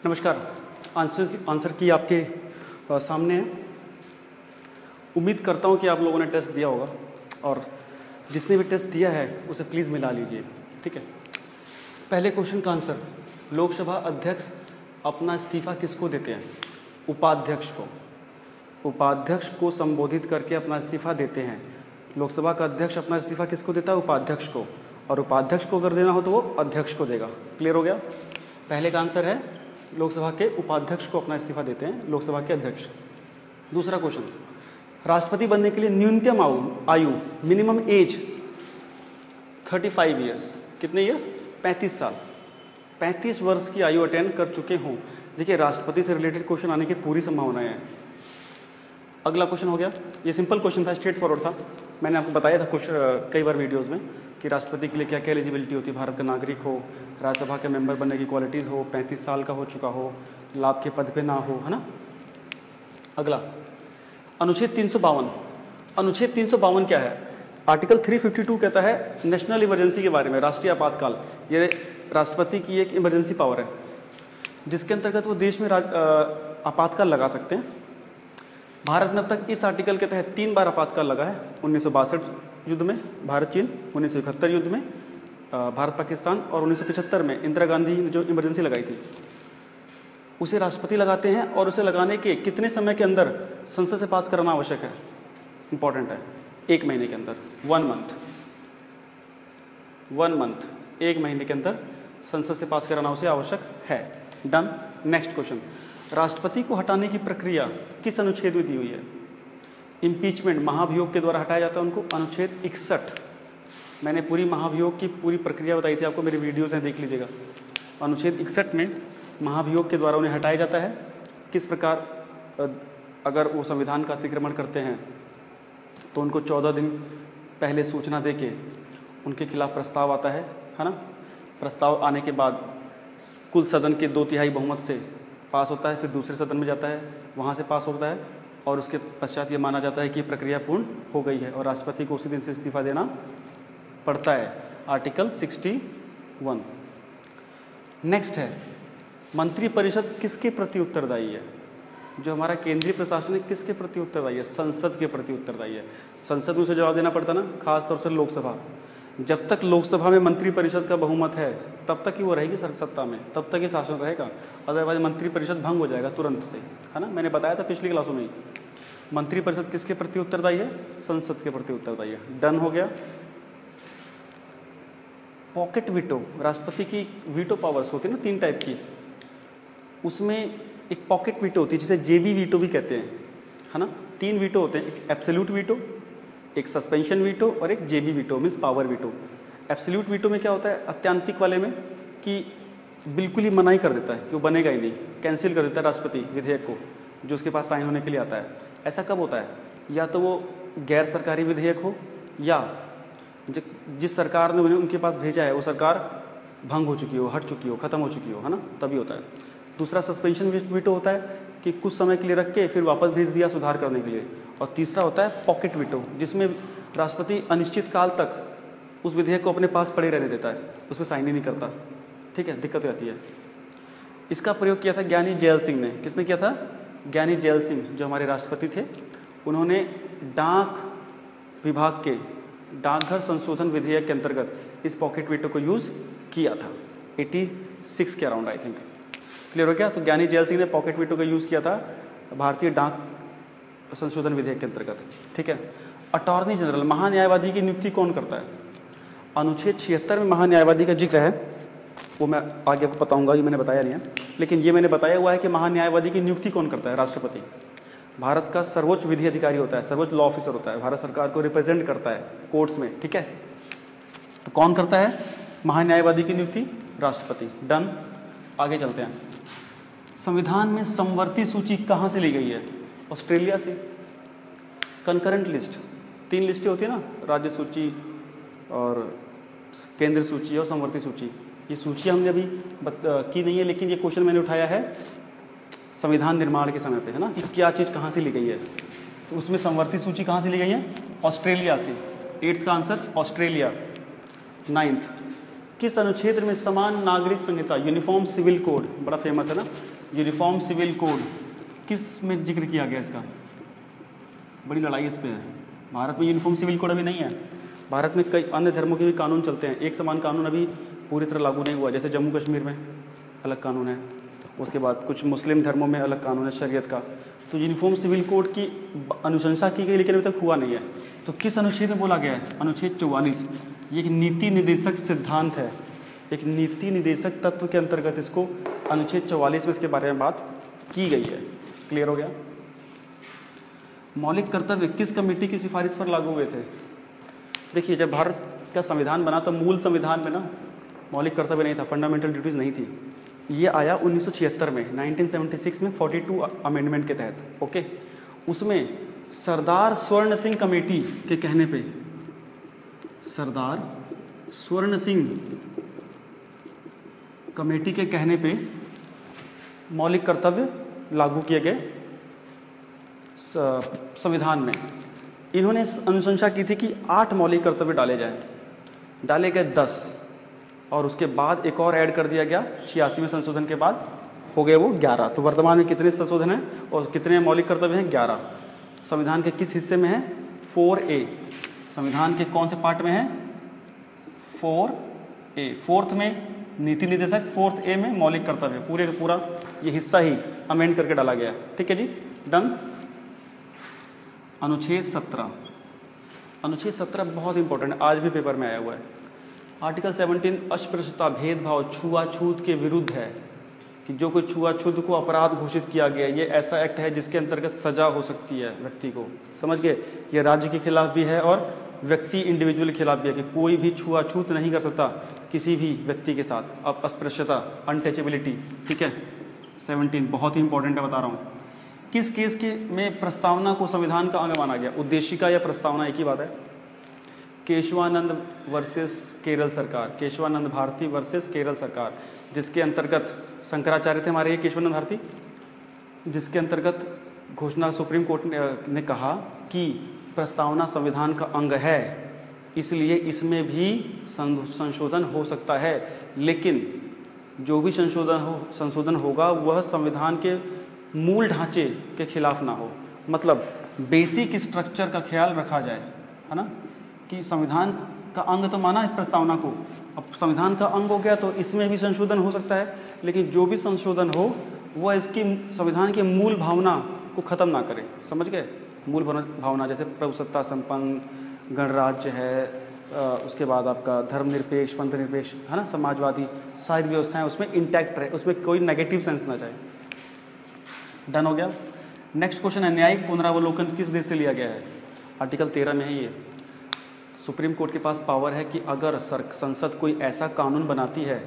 नमस्कार। आंसर की आपके सामने है। उम्मीद करता हूँ कि आप लोगों ने टेस्ट दिया होगा और जिसने भी टेस्ट दिया है उसे प्लीज़ मिला लीजिए, ठीक है। पहले क्वेश्चन का आंसर, लोकसभा अध्यक्ष अपना इस्तीफा किसको देते हैं? उपाध्यक्ष को। उपाध्यक्ष को संबोधित करके अपना इस्तीफा देते हैं। लोकसभा का अध्यक्ष अपना इस्तीफा किसको देता है? उपाध्यक्ष को। और उपाध्यक्ष को अगर देना हो तो वो अध्यक्ष को देगा। क्लियर हो गया? पहले का आंसर है लोकसभा के उपाध्यक्ष को अपना इस्तीफा देते हैं लोकसभा के अध्यक्ष। दूसरा क्वेश्चन, राष्ट्रपति बनने के लिए न्यूनतम आयु मिनिमम एज 35 ईयर्स। कितने ईयर्स? 35 साल। 35 वर्ष की आयु अटेंड कर चुके हों। देखिए, राष्ट्रपति से रिलेटेड क्वेश्चन आने की पूरी संभावनाएं हैं। अगला क्वेश्चन हो गया, ये सिंपल क्वेश्चन था, स्ट्रेट फॉरवर्ड था। मैंने आपको बताया था कुछ कई बार वीडियोस में कि राष्ट्रपति के लिए क्या क्या एलिजिबिलिटी होती है। भारत का नागरिक हो, राज्यसभा के मेंबर बनने की क्वालिटीज़ हो, 35 साल का हो चुका हो, लाभ के पद पे ना हो, है ना। अगला, अनुच्छेद 352। अनुच्छेद 352 क्या है? आर्टिकल 352 कहता है नेशनल इमरजेंसी के बारे में, राष्ट्रीय आपातकाल। ये राष्ट्रपति की एक इमरजेंसी पावर है जिसके अंतर्गत वो देश में आपातकाल लगा सकते हैं। भारत में अब तक इस आर्टिकल के तहत 3 बार आपातकाल लगा है। 1962 युद्ध में भारत चीन, 1971 युद्ध में भारत पाकिस्तान और 1975 में इंदिरा गांधी ने जो इमरजेंसी लगाई थी उसे राष्ट्रपति लगाते हैं। और उसे लगाने के कितने समय के अंदर संसद से पास कराना आवश्यक है? इंपॉर्टेंट है, 1 महीने के अंदर, 1 मंथ, 1 महीने के अंदर संसद से पास कराना उसे आवश्यक है। डन। नेक्स्ट क्वेश्चन, राष्ट्रपति को हटाने की प्रक्रिया किस अनुच्छेद में दी हुई है? इम्पीचमेंट, महाभियोग के द्वारा हटाया जाता है उनको, अनुच्छेद 61। मैंने पूरी महाभियोग की पूरी प्रक्रिया बताई थी आपको, मेरी वीडियोस हैं, देख लीजिएगा। अनुच्छेद 61 में महाभियोग के द्वारा उन्हें हटाया जाता है। किस प्रकार? अगर वो संविधान का अतिक्रमण करते हैं तो उनको 14 दिन पहले सूचना देके उनके खिलाफ प्रस्ताव आता है ना। प्रस्ताव आने के बाद कुल सदन के 2/3 बहुमत से पास होता है, फिर दूसरे सदन में जाता है, वहाँ से पास होता है और उसके पश्चात ये माना जाता है कि प्रक्रिया पूर्ण हो गई है और राष्ट्रपति को उसी दिन से इस्तीफा देना पड़ता है। आर्टिकल 61। नेक्स्ट है, मंत्रिपरिषद किसके प्रति उत्तरदायी है? जो हमारा केंद्रीय प्रशासन है किसके प्रति उत्तरदायी है? संसद के प्रति उत्तरदायी है। संसद में उसे जवाब देना पड़ता ना, खासतौर से लोकसभा। जब तक लोकसभा में मंत्रिपरिषद का बहुमत है तब तक ही वो रहेगी सत्ता में, तब तक ही शासन रहेगा। अदरवाइज मंत्रिपरिषद भंग हो जाएगा तुरंत से, है ना। मैंने बताया था पिछली क्लासों में ही। मंत्रिपरिषद किसके प्रति उत्तरदायी है? संसद के प्रति उत्तरदायी है। डन हो गया। पॉकेट वीटो, राष्ट्रपति की वीटो पावर्स होती है ना 3 टाइप की, उसमें एक पॉकेट वीटो होती है जिसे जेबी वीटो भी कहते हैं, है ना। 3 वीटो होते हैं, एक एब्सोल्यूट वीटो, एक सस्पेंशन वीटो और एक जेबी veto, means power veto. Absolute veto में क्या होता है? अत्यांतिक वाले में कि बिल्कुल ही मना ही कर देता है कि वो बनेगा ही नहीं, कैंसिल कर देता है राष्ट्रपति विधेयक को जो उसके पास साइन होने के लिए आता है। ऐसा कब होता है? या तो वो गैर सरकारी विधेयक हो या जिस सरकार ने उन्हें उनके पास भेजा है वो सरकार भंग हो चुकी हो, हट चुकी हो, खत्म हो चुकी हो, है ना, तभी होता है। दूसरा सस्पेंशन वीटो होता है कि कुछ समय के लिए रख के फिर वापस भेज दिया सुधार करने के लिए। और तीसरा होता है पॉकेट वीटो, जिसमें राष्ट्रपति अनिश्चित काल तक उस विधेयक को अपने पास पड़े रहने देता है, उसमें साइन ही नहीं करता। ठीक है, दिक्कत हो जाती है। इसका प्रयोग किया था ज्ञानी जैल सिंह ने। किसने किया था? ज्ञानी जैल सिंह, जो हमारे राष्ट्रपति थे। उन्होंने डाक विभाग के डाकघर संशोधन विधेयक के अंतर्गत इस पॉकेट वीटो को यूज़ किया था 86 के अराउंड, आई थिंक। क्लियर हो गया? तो ज्ञानी जैल सिंह ने पॉकेट वीटो का यूज़ किया था भारतीय डाक संशोधन विधेयक के अंतर्गत। ठीक है। अटॉर्नी जनरल, महान्यायवादी की नियुक्ति कौन करता है? अनुच्छेद 76 में महान्यायवादी का जिक्र है, वो मैं आगे आपको बताऊंगा, ये मैंने बताया नहीं है, लेकिन ये मैंने बताया हुआ है कि महान्यायवादी की नियुक्ति कौन करता है? राष्ट्रपति। भारत का सर्वोच्च विधि अधिकारी होता है, सर्वोच्च लॉ ऑफिसर होता है, भारत सरकार को रिप्रेजेंट करता है कोर्ट्स में। ठीक है, तो कौन करता है महान्यायवादी की नियुक्ति? राष्ट्रपति। डन। आगे चलते हैं। संविधान में समवर्ती सूची कहाँ से ली गई है? ऑस्ट्रेलिया से। कंकरेंट लिस्ट, 3 लिस्टें होती है ना, राज्य सूची और केंद्र सूची और समवर्ती सूची। ये सूची हमने अभी की नहीं है, लेकिन ये क्वेश्चन मैंने उठाया है संविधान निर्माण के समय पे, है ना, कि क्या चीज़ कहाँ से ली गई है। तो उसमें समवर्ती सूची कहाँ से ली गई है? ऑस्ट्रेलिया से। 8th का आंसर ऑस्ट्रेलिया। 9th किस अनुच्छेद में समान नागरिक संहिता यूनिफॉर्म सिविल कोड, बड़ा फेमस है ना यूनिफॉर्म सिविल कोड, किस में जिक्र किया गया इसका? बड़ी लड़ाई इस पे है। भारत में यूनिफॉर्म सिविल कोड अभी नहीं है। भारत में कई अन्य धर्मों के भी कानून चलते हैं, एक समान कानून अभी पूरी तरह लागू नहीं हुआ। जैसे जम्मू कश्मीर में अलग कानून है, उसके बाद कुछ मुस्लिम धर्मों में अलग कानून है शरीयत का। तो यूनिफॉर्म सिविल कोड की अनुशंसा की गई लेकिन अभी तक हुआ नहीं है। तो किस अनुच्छेद में बोला गया है? अनुच्छेद 44। ये एक नीति निर्देशक सिद्धांत है, एक नीति निर्देशक तत्व के अंतर्गत इसको अनुच्छेद 44 में इसके बारे में बात की गई है। क्लियर हो गया? मौलिक कर्तव्य किस कमेटी की सिफारिश पर लागू हुए थे? देखिए, जब भारत का संविधान बना तो मूल संविधान में ना मौलिक कर्तव्य नहीं था, फंडामेंटल ड्यूटीज़ नहीं थी। ये आया 1976 में, 1976 में 42 अमेंडमेंट के तहत। ओके, उसमें सरदार स्वर्ण सिंह कमेटी के कहने पे, सरदार स्वर्ण सिंह कमेटी के कहने पे मौलिक कर्तव्य लागू किए गए संविधान में। इन्होंने अनुशंसा की थी कि 8 मौलिक कर्तव्य डाले जाएं, डाले गए 10, और उसके बाद एक और ऐड कर दिया गया 86वें संशोधन के बाद, हो गए वो 11। तो वर्तमान में कितने संशोधन हैं और कितने मौलिक कर्तव्य हैं? 11। संविधान के किस हिस्से में है? 4A। संविधान के कौन से पार्ट में है? 4A। 4th में नीति निर्देशक, 4th A में मौलिक कर्तव्य, पूरे का पूरा ये हिस्सा ही अमेंड करके डाला गया। ठीक है जी, डन। अनुच्छेद 17। अनुच्छेद 17 बहुत इंपॉर्टेंट है, आज भी पेपर में आया हुआ है। आर्टिकल 17 अस्पृश्यता, भेदभाव, छुआछूत के विरुद्ध है, कि जो कोई छुआछूत को अपराध घोषित किया गया, ये ऐसा एक्ट है जिसके अंतर्गत सजा हो सकती है व्यक्ति को। समझ गए? ये राज्य के खिलाफ भी है और व्यक्ति इंडिविजुअल के खिलाफ भी है, कि कोई भी छुआछूत नहीं कर सकता किसी भी व्यक्ति के साथ। अब अस्पृश्यता, अनटचेबिलिटी, ठीक है। 17 बहुत ही इंपॉर्टेंट है, बता रहा हूँ। किस केस के में प्रस्तावना को संविधान का अंग माना गया? उद्देशिका या प्रस्तावना एक ही बात है। केशवानंद वर्सेस केरल सरकार, केशवानंद भारती वर्सेस केरल सरकार, जिसके अंतर्गत शंकराचार्य थे हमारे, ये केशवानंद भारती, जिसके अंतर्गत घोषणा सुप्रीम कोर्ट ने कहा कि प्रस्तावना संविधान का अंग है, इसलिए इसमें भी संशोधन हो सकता है, लेकिन जो भी संशोधन होगा वह संविधान के मूल ढांचे के खिलाफ ना हो। मतलब बेसिक स्ट्रक्चर का ख्याल रखा जाए, है ना, कि संविधान का अंग तो माना इस प्रस्तावना को, अब संविधान का अंग हो गया तो इसमें भी संशोधन हो सकता है, लेकिन जो भी संशोधन हो वह इसकी संविधान की मूल भावना को ख़त्म ना करे। समझ गए? मूल भावना जैसे प्रभुसत्ता संपन्न गणराज्य है, उसके बाद आपका धर्मनिरपेक्ष, पंथनिरपेक्ष, है ना, समाजवादी, सारी व्यवस्थाएं उसमें इंटैक्ट रहे, उसमें कोई नेगेटिव सेंस ना जाए। डन हो गया। नेक्स्ट क्वेश्चन है, न्यायिक पुनरावलोकन किस देश से लिया गया है? आर्टिकल 13 में है ये। सुप्रीम कोर्ट के पास पावर है कि अगर संसद कोई ऐसा कानून बनाती है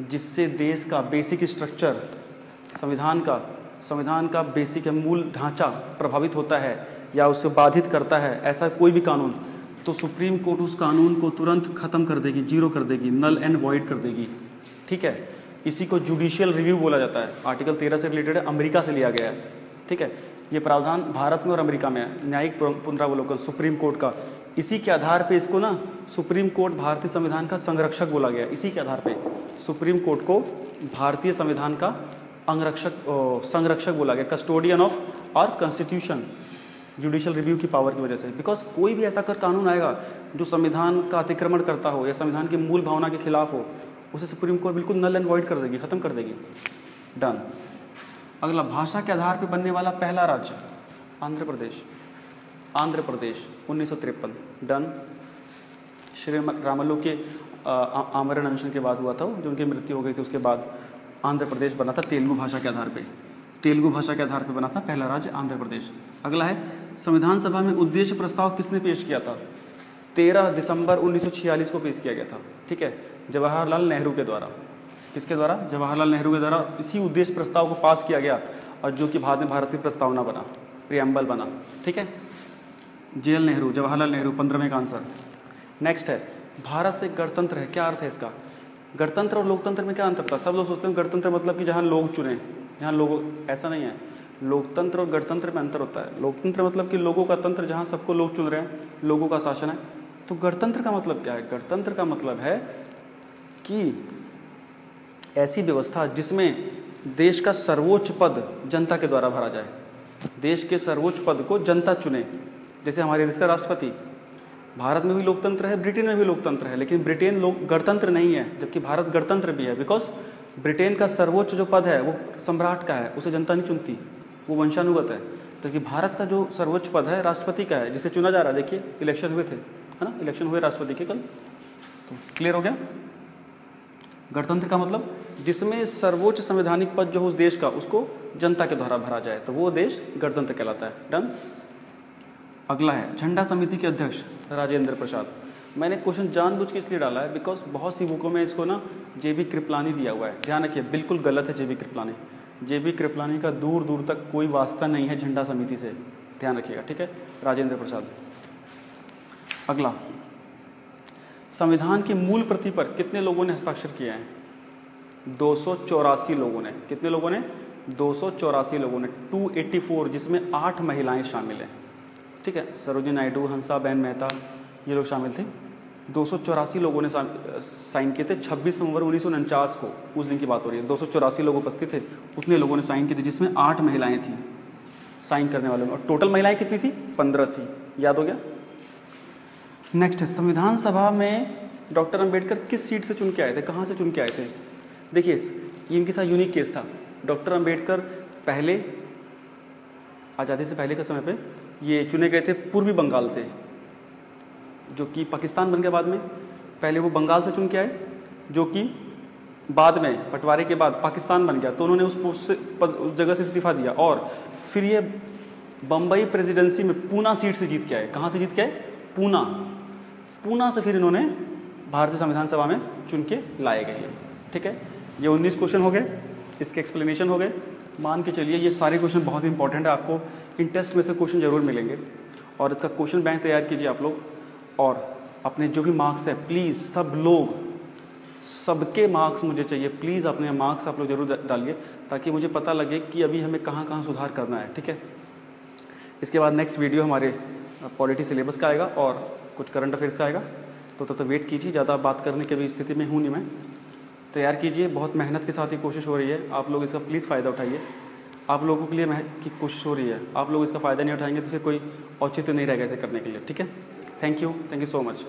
जिससे देश का बेसिक स्ट्रक्चर, संविधान का बेसिक मूल ढांचा प्रभावित होता है या उससे बाधित करता है, ऐसा कोई भी कानून, तो सुप्रीम कोर्ट उस कानून को तुरंत खत्म कर देगी, जीरो कर देगी, नल एंड वॉइड कर देगी। ठीक है, इसी को जुडिशियल रिव्यू बोला जाता है। आर्टिकल 13 से रिलेटेड है, अमेरिका से लिया गया है। ठीक है, ये प्रावधान भारत में और अमेरिका में है, न्यायिक पुनरावलोकन सुप्रीम कोर्ट का। इसी के आधार पे इसको ना सुप्रीम कोर्ट भारतीय संविधान का संरक्षक बोला गया। इसी के आधार पे सुप्रीम कोर्ट को भारतीय संविधान का संरक्षक बोला गया, कस्टोडियन ऑफ और कॉन्स्टिट्यूशन, जुडिशियल रिव्यू की पावर की वजह से। बिकॉज कोई भी ऐसा कानून आएगा जो संविधान का अतिक्रमण करता हो या संविधान की मूल भावना के खिलाफ हो, उसे सुप्रीम कोर्ट बिल्कुल नल एंड वॉइड कर देगी, खत्म कर देगी। डन। अगला, भाषा के आधार पर बनने वाला पहला राज्य? आंध्र प्रदेश। आंध्र प्रदेश 1953। डन। श्री रामल्लू के आमरण अनशन के बाद हुआ था, जो उनकी मृत्यु हो गई थी, उसके बाद आंध्र प्रदेश बना था तेलुगु भाषा के आधार पे। तेलुगु भाषा के आधार पे बना था पहला राज्य आंध्र प्रदेश। अगला है, संविधान सभा में उद्देश्य प्रस्ताव किसने पेश किया था? 13 दिसंबर 1946 को पेश किया गया था। ठीक है, जवाहरलाल नेहरू के द्वारा। किसके द्वारा? जवाहरलाल नेहरू के द्वारा इसी उद्देश्य प्रस्ताव को पास किया गया, और जो कि बाद में भारत की प्रस्तावना बना, प्रियम्बल बना। ठीक है, JL नेहरू, जवाहरलाल नेहरू, 15वें का आंसर। नेक्स्ट है, भारत एक गणतंत्र है, क्या अर्थ है इसका? गणतंत्र और लोकतंत्र में क्या अंतर था? सब लोग सोचते हैं गणतंत्र मतलब कि जहाँ लोग चुने, जहाँ लोग, ऐसा नहीं है। लोकतंत्र और गणतंत्र में अंतर होता है। लोकतंत्र मतलब कि लोगों का तंत्र, जहाँ सबको लोग चुन रहे हैं, लोगों का शासन है। तो गणतंत्र का मतलब क्या है? गणतंत्र का मतलब है कि ऐसी व्यवस्था जिसमें देश का सर्वोच्च पद जनता के द्वारा भरा जाए, देश के सर्वोच्च पद को जनता चुने। जैसे हमारे देश का राष्ट्रपति, भारत में भी लोकतंत्र है, ब्रिटेन में भी लोकतंत्र है, लेकिन ब्रिटेन गणतंत्र नहीं है, जबकि भारत गणतंत्र भी है। बिकॉज ब्रिटेन का सर्वोच्च जो पद है वो सम्राट का है, उसे जनता नहीं चुनती, वो वंशानुगत है। तो कि भारत का जो सर्वोच्च पद है राष्ट्रपति का है, जिसे चुना जा रहा है। देखिए इलेक्शन हुए थे, है ना, इलेक्शन हुए राष्ट्रपति के कल, तो क्लियर हो गया। गणतंत्र का मतलब जिसमें सर्वोच्च संवैधानिक पद जो उस देश का, उसको जनता के द्वारा भरा जाए, तो वो देश गणतंत्र कहलाता है। डन। अगला है झंडा समिति के अध्यक्ष राजेंद्र प्रसाद। मैंने क्वेश्चन जानबूझ के इसलिए डाला है बिकॉज बहुत सी बुकों में इसको ना जेबी कृपलानी दिया हुआ है। ध्यान रखिए, बिल्कुल गलत है जेबी कृपलानी। जेबी कृपलानी का दूर दूर तक कोई वास्ता नहीं है झंडा समिति से, ध्यान रखिएगा, ठीक है। राजेंद्र प्रसाद। अगला, संविधान की मूल प्रति पर कितने लोगों ने हस्ताक्षर किए हैं? 284 लोगों ने। कितने लोगों ने? 284 लोगों ने, 284, जिसमें 8 महिलाएं शामिल हैं, ठीक है। सरोजिनी नायडू, हंसाबेन मेहता, ये लोग शामिल थे। 284 लोगों ने साइन किए थे। 26 नवंबर 1949 को, उस दिन की बात हो रही है, 284 लोग उपस्थित थे, उतने लोगों ने साइन किए थे, जिसमें 8 महिलाएं थी साइन करने वालों में। और टोटल महिलाएं कितनी थी? 15 थी। याद हो गया। नेक्स्ट है, संविधान सभा में डॉक्टर अंबेडकर किस सीट से चुन के आए थे? कहाँ से चुन के आए थे? देखिए, ये इनके साथ यूनिक केस था। डॉक्टर अंबेडकर पहले, आज़ादी से पहले के समय पे ये चुने गए थे पूर्वी बंगाल से, जो कि पाकिस्तान बन गया बाद में। पहले वो बंगाल से चुन के आए, जो कि बाद में बंटवारे के बाद पाकिस्तान बन गया, तो उन्होंने उस जगह से इस्तीफा दिया। और फिर ये बम्बई प्रेसिडेंसी में पूना सीट से जीत के आए। कहाँ से जीत के आए? पूना। पूना से फिर इन्होंने भारतीय संविधान सभा में चुन के लाए गए, ठीक है। ये 19 क्वेश्चन हो गए, इसके एक्सप्लेनेशन हो गए। मान के चलिए ये सारे क्वेश्चन बहुत इंपॉर्टेंट है, आपको इन टेस्ट में से क्वेश्चन जरूर मिलेंगे। और इसका क्वेश्चन बैंक तैयार कीजिए आप लोग, और अपने जो भी मार्क्स है प्लीज़ सब लोग, सबके मार्क्स मुझे चाहिए, प्लीज़ अपने मार्क्स आप लोग जरूर डालिए, ताकि मुझे पता लगे कि अभी हमें कहाँ कहाँ सुधार करना है, ठीक है। इसके बाद नेक्स्ट वीडियो हमारे पॉलिटी सिलेबस का आएगा और कुछ करंट अफेयर्स का आएगा। तो तब तक वेट कीजिए, ज़्यादा बात करने की भी स्थिति में हूँ नहीं मैं। तैयार कीजिए, बहुत मेहनत के साथ ही कोशिश हो रही है, आप लोग इसका प्लीज़ फ़ायदा उठाइए। आप लोगों के लिए की कोशिश हो रही है, आप लोग इसका फ़ायदा नहीं उठाएंगे तो फिर कोई औचित्य नहीं रहेगा इसे करने के लिए, ठीक है। Thank you so much.